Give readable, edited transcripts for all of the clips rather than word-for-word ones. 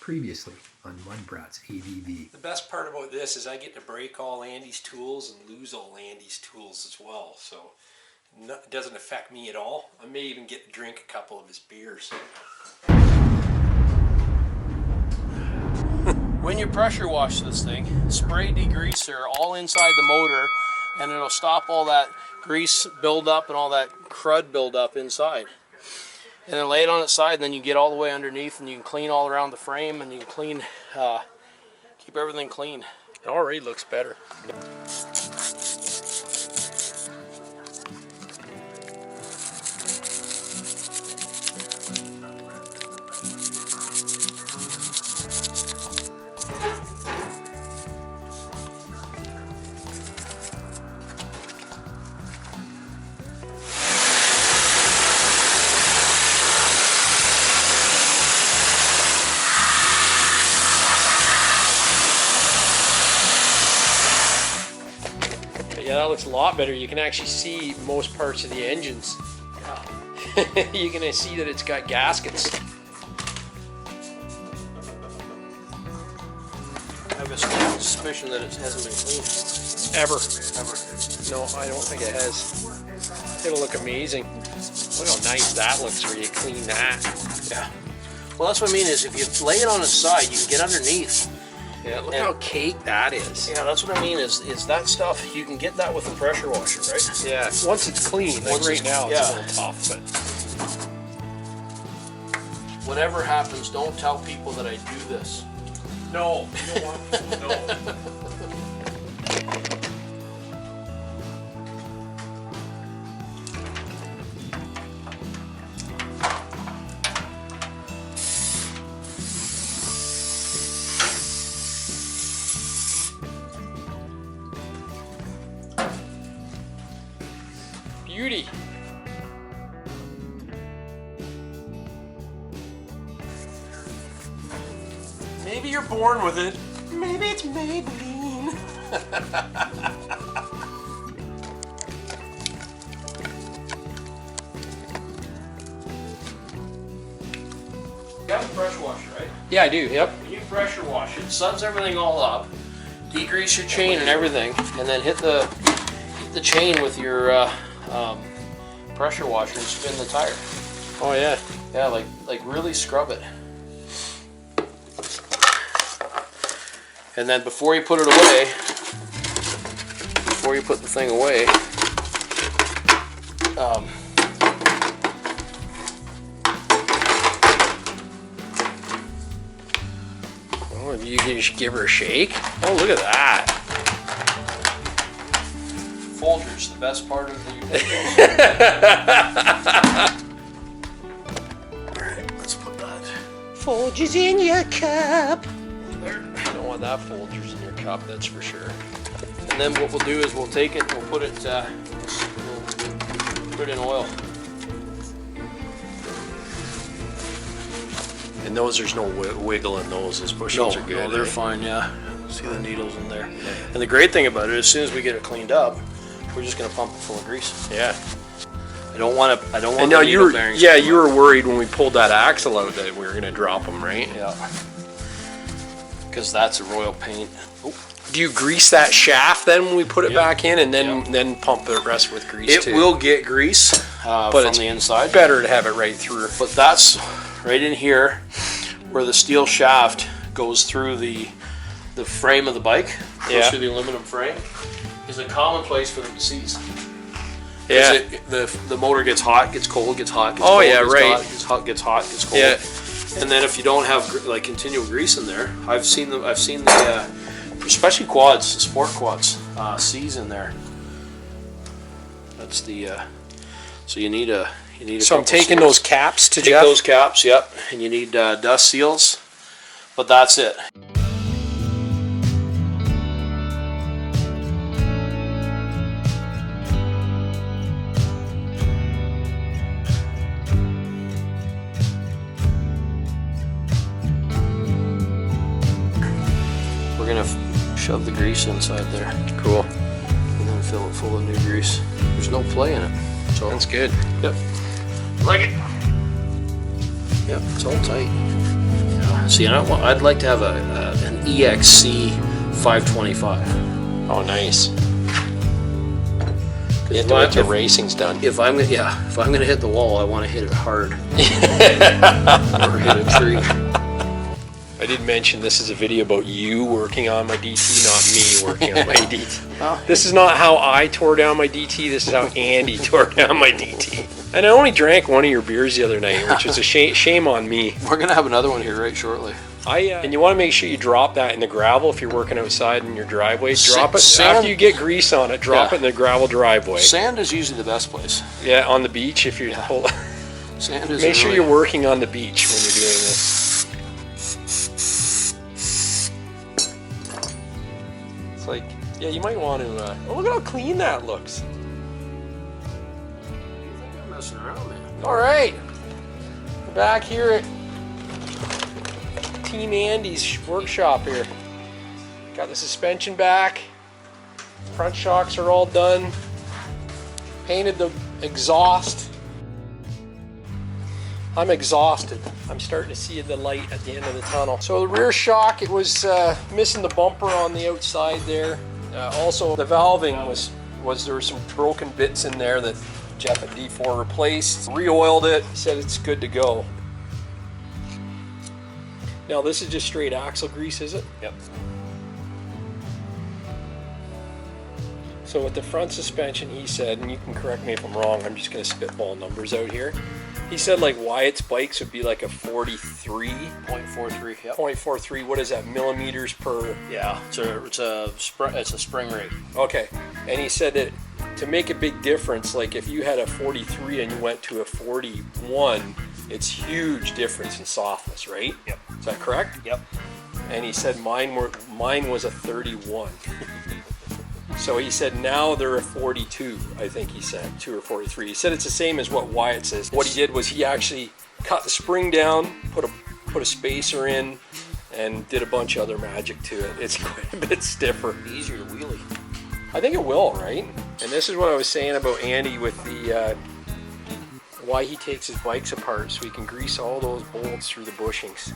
Previously on Mudbrats ADV. The best part about this is I get to break all Andy's tools and lose all Andy's tools as well, so it doesn't affect me at all. I may even get to drink a couple of his beers. When you pressure wash this thing, spray degreaser all inside the motor, and it'll stop all that grease buildup and all that crud buildup inside. And then lay it on its side, and then you get all the way underneath, and you can clean all around the frame, and you can clean, keep everything clean. It already looks better. Yeah, that looks a lot better. You can actually see most parts of the engines. Yeah. You can see that it's got gaskets. I have a suspicion that it hasn't been cleaned. Ever. No, I don't think it has. It'll look amazing. Look how nice that looks where you clean that. Yeah. Well, that's what I mean is if you lay it on its side, you can get underneath. Yeah, look how caked that is. Yeah, that's what I mean is that stuff, you can get that with a pressure washer, right? Yeah, once it's clean, like right now it's a little tough, but whatever happens, don't tell people that I do this. No, you don't want people to know. Beauty. Maybe you're born with it. Maybe it's Maybelline. You have a pressure washer, right? Yeah, I do, yep. When you pressure wash it, suds everything all up, degrease your chain and everything, and then hit the chain with your pressure washer and spin the tire. Oh yeah. Yeah, like really scrub it. And then before you put it away, before you put the thing away, oh, you can just give her a shake. Oh, look at that. Folgers, the best part of the Alright, let's put that Folgers in your cup. There. You don't want that Folgers in your cup, that's for sure. And then what we'll do is we'll take it and we'll put it in oil. And those, there's no wiggle in those. Those bushings are good. No, they're fine, yeah. See the needles in there. Yeah. And the great thing about it, as soon as we get it cleaned up, we're just gonna pump it full of grease. Yeah. I don't want. And now you were worried when we pulled that axle out that we were gonna drop them, right? Yeah. Because that's a royal paint. Oh. Do you grease that shaft then when we put it back in, and then pump the rest with grease? It will get grease but from the inside. Better to have it right through. But that's right in here, where the steel shaft goes through the frame of the bike. Goes through the aluminum frame. Is a common place for them to seize. Yeah. The motor gets hot, gets cold, gets hot, gets cold, gets hot, gets hot, gets cold. Yeah. And then if you don't have like continual grease in there, I've seen the especially quads, the sport quads, seize in there. That's the so you need a So I'm taking those caps to Jeff? Take those caps, yep. And you need dust seals, but that's it. We're gonna shove the grease inside there. Cool. And then fill it full of new grease. There's no play in it. So that's good. Yep. Like it. Yep, it's all tight. Yeah. See, I'd like to have an EXC 525. Oh, nice. If the racing's done. If I'm gonna hit the wall, I want to hit it hard. Or hit a tree. I did mention this is a video about you working on my DT, not me working on my DT. Oh. This is not how I tore down my DT, this is how Andy tore down my DT. And I only drank one of your beers the other night, which is a shame on me. We're gonna have another one here right shortly. And you want to make sure you drop that in the gravel if you're working outside in your driveway. Drop it after you get grease on it. Drop it in the gravel driveway. Sand is usually the best place. Yeah, on the beach if you're. Sand is. Make sure you're working on the beach when you're doing this. It's like, yeah, you might want to. Oh, look at how clean that looks. I'm messing around, man. All right, we're back here at Team Andy's workshop here. Got the suspension back, front shocks are all done, painted the exhaust. I'm exhausted. I'm starting to see the light at the end of the tunnel. So the rear shock, it was missing the bumper on the outside there. Also the valving there were some broken bits in there that Jeff at D4 replaced. Re-oiled it, said it's good to go. Now this is just straight axle grease, is it? Yep. So with the front suspension, he said, and you can correct me if I'm wrong, I'm just going to spitball numbers out here. He said like Wyatt's bikes would be like a 43. 0.43. Yep. 0.43. What is that? Millimeters per? Yeah. It's a spring rate. Okay. And he said that to make a big difference, like if you had a 43 and you went to a 41, it's huge difference in softness, right? Yep. Is that correct? Yep. And he said mine was a 31. So he said now they're a 42, I think he said, 2 or 43. He said it's the same as what Wyatt says. What he did was he actually cut the spring down, put a spacer in, and did a bunch of other magic to it. It's quite a bit stiffer. Easier to wheelie. I think it will, right? And this is what I was saying about Andy with the why he takes his bikes apart, so he can grease all those bolts through the bushings.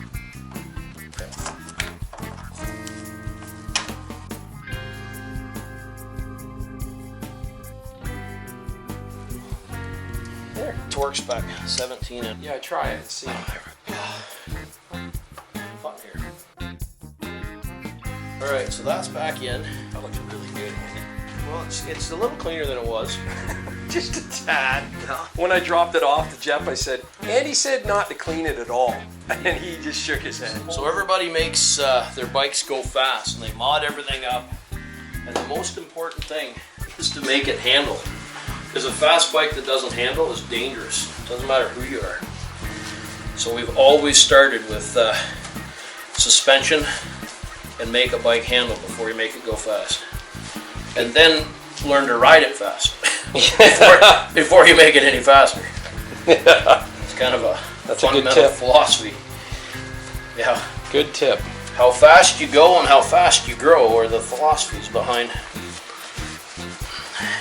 There. Torque spec 17 and Yeah, try it and see. fun here. All right, so that's back in. That looks really good. Well, it's a little cleaner than it was. Just a tad. When I dropped it off to Jeff, I said, Andy said not to clean it at all. And he just shook his head. So everybody makes their bikes go fast and they mod everything up. And the most important thing is to make it handle. Because a fast bike that doesn't handle is dangerous. It doesn't matter who you are. So we've always started with suspension and make a bike handle before you make it go fast. And then learn to ride it fast before you make it any faster. It's kind of a fundamental philosophy. Yeah. Good tip. How fast you go and how fast you grow are the philosophies behind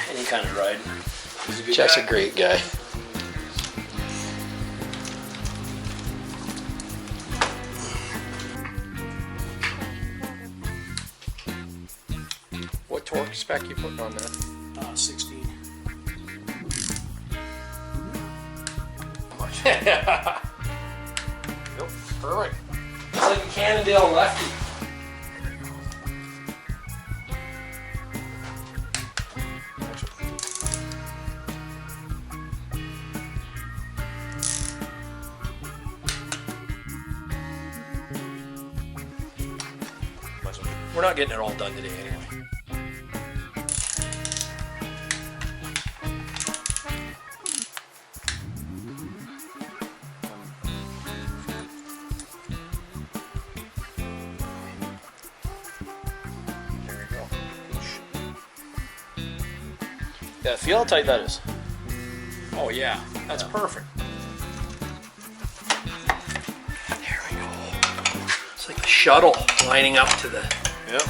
any kind of riding. Jeff's a great guy. What torque spec you putting on that? 16. Yep, perfect. It's like a Cannondale lefty. We're not getting it all done today anyway. There we go. Yeah, feel how tight that is. Oh yeah, that's perfect. There we go. It's like a shuttle lining up to the... Yep.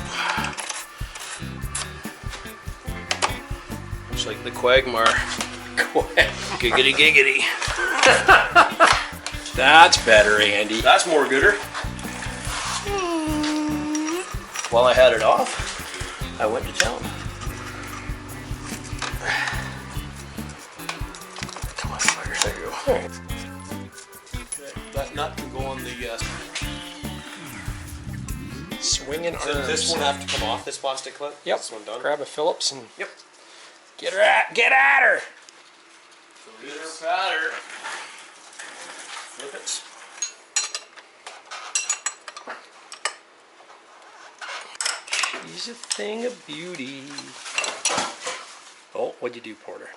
Looks like the Quagmire. Giggity giggity. That's better, Andy. That's more gooder. while I had it off, I went to town. Come on, fire. There you go. Right. Okay, that nut can go on the swinging So arms. this won't have to come off this plastic clip? Yep. This one done? Grab a Phillips and Yep. get at her. Pitter patter. Flip it. She's a thing of beauty. Oh, what'd you do, Porter?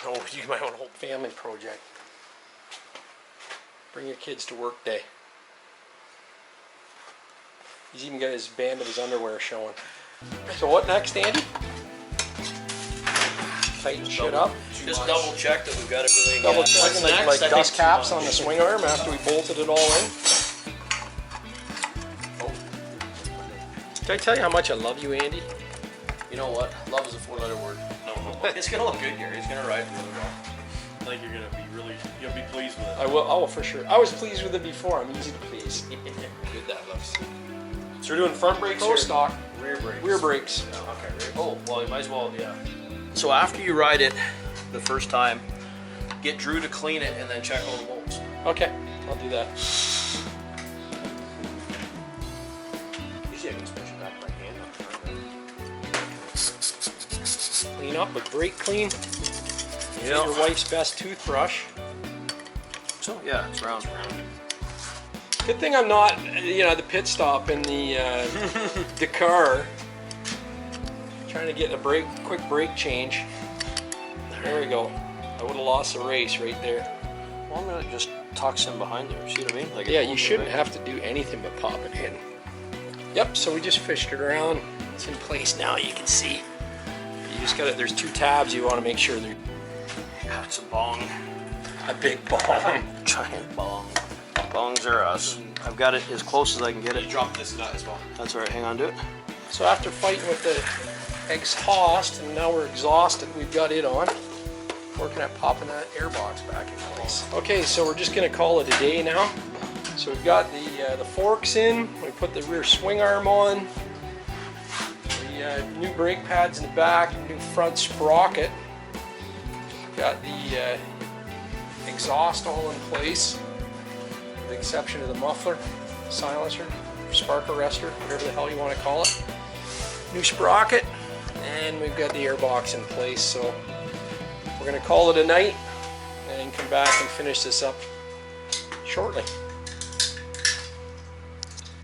Oh, you might want to hold family project. Bring your kids to work day. He's even got his band of his underwear showing. So what next, Andy? Tighten shit up. Just double check that we've got everything. Double checking like I think dust too caps much. on the swing arm after we bolted it all in. Did I tell you how much I love you, Andy? You know what? Love is a 4-letter word. No. It's gonna look good here. It's gonna ride really well. I think you're gonna be you'll be pleased with it. I will. Oh, for sure. I was pleased with it before. I'm easy to please. Good that looks. So we're doing front brakes or stock? Rear brakes. Rear brakes. Yeah, okay. Oh, well, you might as well, yeah. So after you ride it the first time, get Drew to clean it and then check all the bolts. Okay, I'll do that. Usually I can push it back by hand. Clean up with brake clean. Yeah. Your wife's best toothbrush. So yeah, it's round. Good thing I'm not, the pit stop in the Dakar. Trying to get a quick brake change. There we go. I would have lost the race right there. Well, I'm gonna just tucks in behind there. See what I mean? Like Yeah, you shouldn't have to do anything but pop it in. Yep, so we just fished it around. It's in place now, you can see. You just got it, there's 2 tabs you want to make sure they're... Yeah, it's a bong. A big bong. Giant bong. Bongs are us. I've got it as close as I can get it. Drop this nut as well. That's all right. Hang on to it. So after fighting with the exhaust, and now we're exhausted, we've got it on. Working at popping that airbox back in place. Okay, so we're just gonna call it a day now. So we've got the forks in, we put the rear swing arm on, the new brake pads in the back, new front sprocket. Got the exhaust all in place, with the exception of the muffler, silencer, spark arrestor, whatever the hell you want to call it. New sprocket, and we've got the airbox in place, so we're going to call it a night and come back and finish this up shortly.